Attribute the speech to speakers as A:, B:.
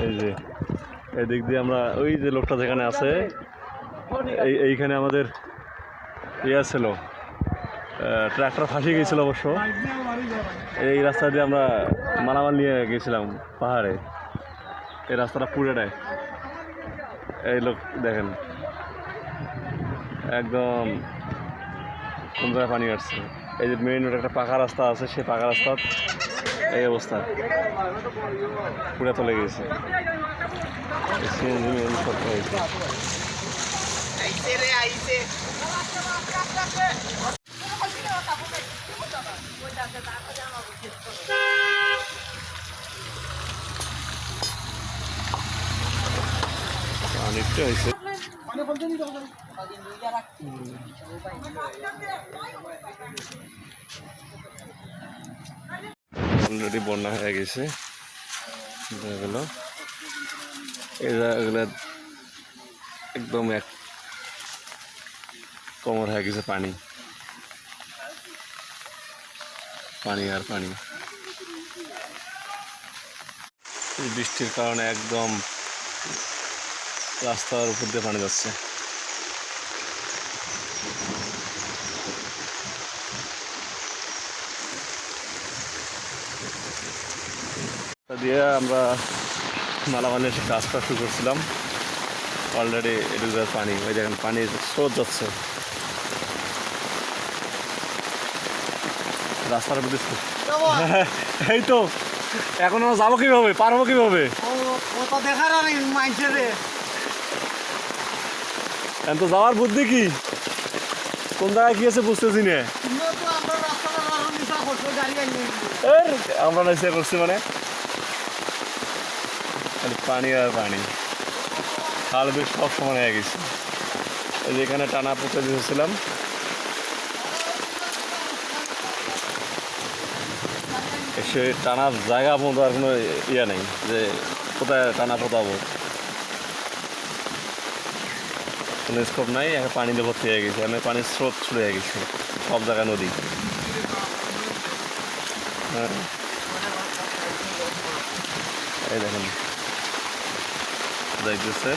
A: এই যে এদিক দিয়ে আমরা ওই যে লোকটা যেখানে আছে এইখানে আমাদের ইয়ে ছিল, ট্রাক্টর ফাঁসিয়ে গিয়েছিল অবশ্য। এই রাস্তা দিয়ে আমরা মালামাল নিয়ে গেছিলাম পাহাড়ে। এই রাস্তাটা পুরো নেয়। এই লোক দেখেন একদম কোন জায়গায় পানি আসছে। এই যে মেইন রোড একটা পাকা রাস্তা আছে, সেই পাকা রাস্তা এই অবস্থা পুরো চলে গেছে। অনেকটা হয়েছে। অলরেডি বন্যা হয়ে গেছে। এগুলো একদম এক কোমর হয়ে গেছে পানি, পানি আর পানি। বৃষ্টির কারণে একদম রাস্তার উপর দিয়ে পানি যাচ্ছে। দিয়ে আমরা মালামাল এসে কাজ শুরু করছিলাম। অলরেডি এটুকু পানি, ওই দেখেন পানির স্রোত যাচ্ছে রাস্তার মধ্যে। এই তো এখন আমরা যাবো কিভাবে, পারবো কিভাবে? এখন তো যাওয়ার বুদ্ধি কি, কোন জায়গায় গিয়েছে বুঝতেছি না। আমরা না করছি মানে পানি আর পানি, খাল বিল সব সমান হয়ে গেছে। এই যেখানে টানা পুঁতে দিয়েছিলাম সে টানার জায়গা মতো আর কোনো ইয়ে নেই যে কোথায় টানা পোতাবো, কোনো স্কোপ নাই। এখন পানিতে ভর্তি হয়ে গেছে, মানে পানির স্রোত শুরু হয়ে গেছে সব জায়গায় নদী। হ্যাঁ এই দেখেন যাইতেছে।